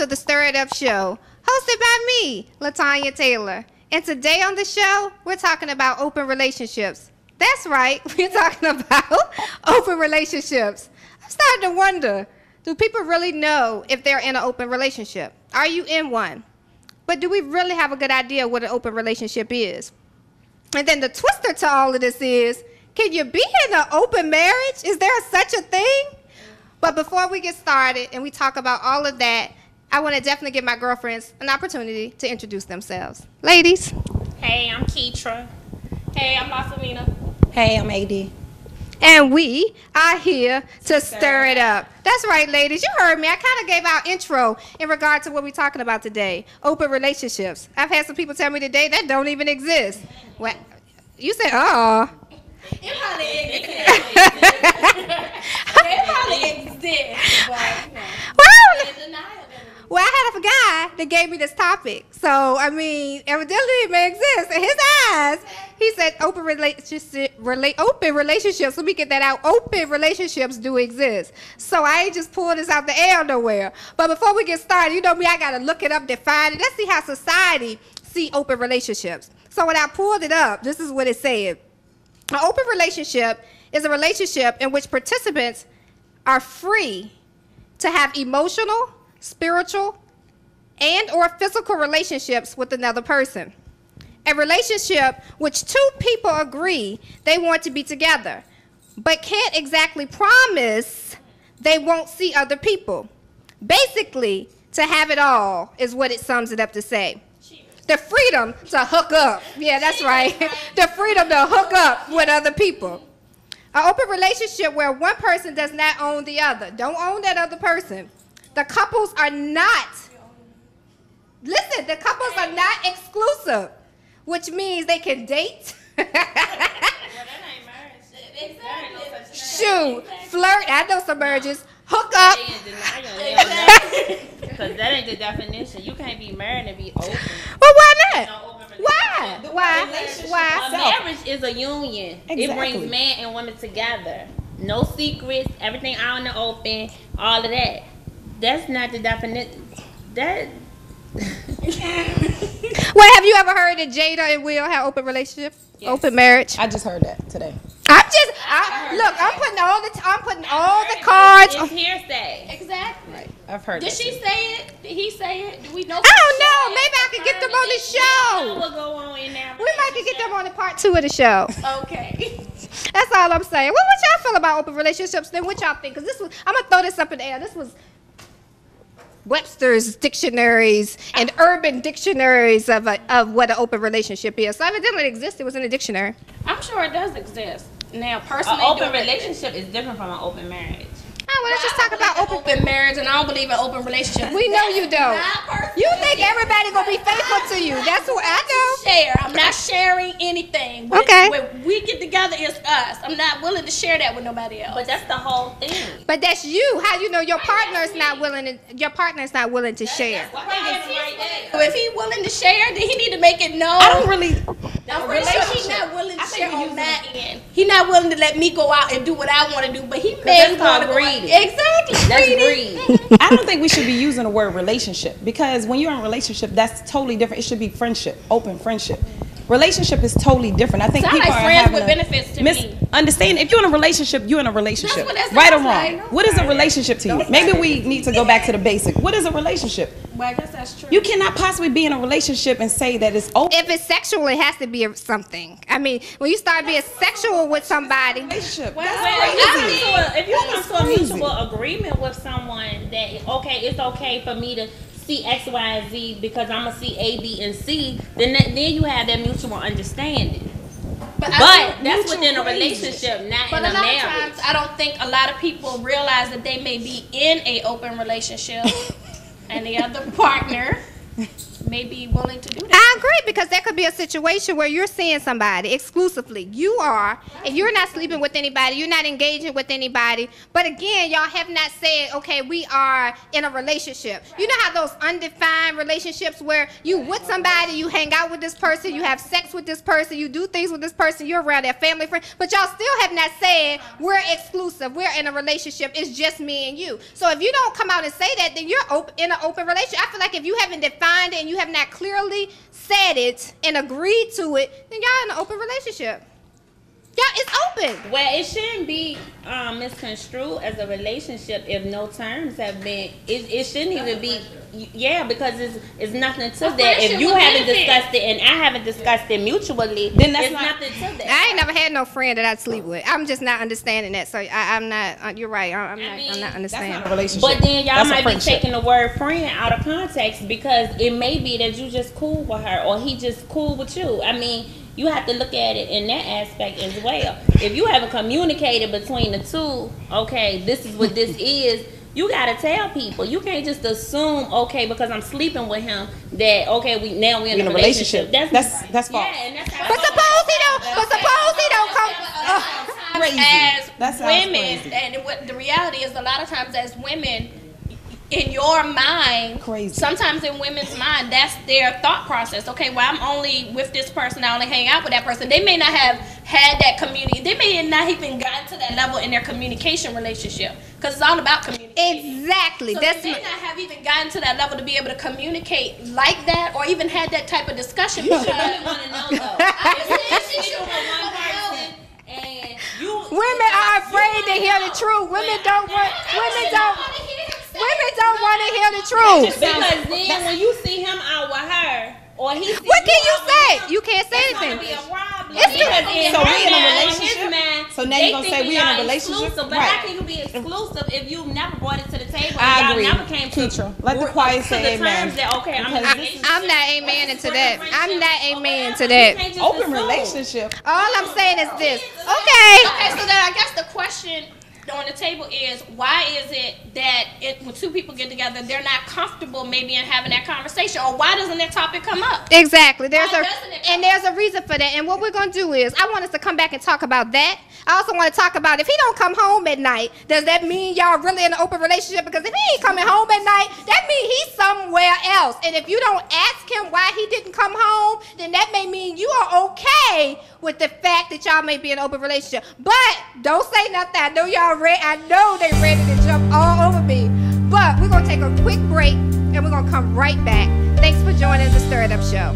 to the Stir It Up Show, hosted by me, LaTanya Taylor. And today on the show, we're talking about open relationships. That's right, we're talking about open relationships. I'm starting to wonder, do people really know if they're in an open relationship? Are you in one? But do we really have a good idea what an open relationship is? And then the twister to all of this is, can you be in an open marriage? Is there such a thing? But before we get started and we talk about all of that, I want to definitely give my girlfriends an opportunity to introduce themselves. Ladies. Hey, I'm Keitra. Hey, I'm Lasalina. Hey, I'm AD. And we are here to stir it up. That's right, ladies. You heard me. I kind of gave our intro in regard to what we're talking about today, open relationships. I've had some people tell me today that don't even exist. Well, you said, oh. It probably exists. It probably exists, but well, I had a guy that gave me this topic. So, I mean, evidently it may exist. In his eyes, he said open relationships. Let me get that out. Open relationships do exist. So I ain't just pulling this out the air nowhere. But before we get started, you know me, I got to look it up, define it. Let's see how society see open relationships. So when I pulled it up, this is what it said. An open relationship is a relationship in which participants are free to have emotional, spiritual, and or physical relationships with another person. A relationship which two people agree they want to be together, but can't exactly promise they won't see other people. Basically, to have it all is what it sums it up to say. The freedom to hook up. Yeah, that's right. The freedom to hook up with other people. An open relationship where one person does not own the other. Don't own that other person. The couples are not, listen, the couples are not exclusive, which means they can date. Shoot, flirt, I know some marriages, hook up. Because that ain't the definition. You can't be married and be open. Well, why not? Why? Why? A marriage is a union. Exactly. It brings man and woman together. No secrets, everything out in the open, all of that. That's not the definition. That. Well, have you ever heard that Jada and Will have open relationship, open marriage? I just heard that today. I'm putting all the cards. It's hearsay. Exactly. Right. I've heard. Did she say it? Did he say it? Do we know? I don't know. Maybe I could get them on the show. What go on in there? We might could get them on the part 2 of the show. Okay. That's all I'm saying. Well, what y'all feel about open relationships? Then what y'all think? Because I'm gonna throw this up in the air. This was Webster's dictionaries and urban dictionaries of what an open relationship is. So evidently it exists. It was in the dictionary. I'm sure it does exist. Now, personally, An open relationship is different from an open marriage. Oh, well, let's just talk about open marriage, and I don't believe in open relationships. We know you don't. You think everybody gonna be faithful to you? That's what I know. Share. I'm not sharing anything. Okay. When we get together, it's us. I'm not willing to share that with nobody else. But that's the whole thing. But that's you. How you know your partner's not willing to? Your partner's not willing to share. If he's willing to share, then he need to make it known. I don't really. I'm pretty sure he's not willing to share on that end. He's not willing to let me go out and do what I want to do, but he may want to go out. Exactly. That's greed. I don't think we should be using the word relationship, because when you're in a relationship, that's totally different. It should be friendship, open friendship. Relationship is totally different. I think Sound people like are friends having with a benefits to me. misunderstand. If you're in a relationship, you're in a relationship. That's Right or sounds wrong? like. What is a relationship to you? Maybe we need to go back to the basic. What is a relationship? Well, I guess that's true. You cannot possibly be in a relationship and say that it's open. If it's sexual, it has to be something. I mean, when you start being sexual with somebody, Relationship. Well, That's crazy. if you come to a mutual agreement with someone that it's okay for me to see X, Y, and Z because I'm gonna see A, B, and C, then you have that mutual understanding. But that's within a relationship, not But in a lot marriage. of times, I don't think a lot of people realize that they may be in a open relationship, and the other partner may be willing to do that. I agree, because there could be a situation where you're seeing somebody exclusively. You are, and you're not sleeping with anybody. You're not engaging with anybody. But again, y'all have not said, okay, we are in a relationship. You know how those undefined relationships where you with somebody, you hang out with this person, you have sex with this person, you do things with this person, you're around their family, friend, but y'all still have not said we're exclusive, we're in a relationship, it's just me and you. So if you don't come out and say that, then you're in an open relationship. I feel like if you haven't defined it and you have not clearly said it and agreed to it, then y'all in an open relationship. Yeah, it's open. Well, it shouldn't be misconstrued as a relationship if no terms have been. It shouldn't even be. Yeah, because it's nothing to that. If you haven't discussed it and I haven't discussed it mutually, then that's nothing to that. I ain't never had no friend that I'd sleep with. I'm just not understanding that. So I'm not. You're right. I'm not understanding. That's not a relationship. But then y'all might be taking the word friend out of context, because it may be that you just cool with her or he just cool with you. I mean, you have to look at it in that aspect as well. If you haven't communicated between the two, okay, this is what this is, you gotta tell people. You can't just assume, okay, because I'm sleeping with him, that okay, we're in a relationship. That's false. Yeah, and that's how. But suppose he don't come. As women, and what the reality is, a lot of times as women, in your mind, sometimes in women's mind, that's their thought process. Okay, well, I'm only with this person, I only hang out with that person. They may not have had that community. They may not even gotten to that level in their communication relationship, because it's all about communication. Exactly. So they may not have even gotten to that level to be able to communicate like that, or even had that type of discussion. You should really want to know, though. Women are afraid to hear the truth. Women don't want to hear the truth. Because then when you see him out with her, or he sees what can you say? You can't say anything. It's gonna be a problem. So we in a relationship. So now you're gonna say we in a relationship, but how can you be exclusive if you never brought it to the table? I agree. Never came to let the quiet say amen. Okay, I'm not amen to that. I'm not amen to that. Open relationship. All I'm saying is this. Okay. Okay, so then I guess the question on the table is, why is it that when two people get together, they're not comfortable maybe in having that conversation, or why doesn't that topic come up? Exactly. There's a reason for that. And what we're going to do is, I want us to come back and talk about that. I also want to talk about, if he don't come home at night, does that mean y'all really in an open relationship? Because if he ain't coming home at night, that means he's somewhere else. And if you don't ask him why he didn't come home, then that may mean you are okay with the fact that y'all may be in an open relationship. But don't say nothing. I know y'all ready. I know they ready to jump all over me. But we're going to take a quick break, and we're going to come right back. Thanks for joining the Stir It Up Show.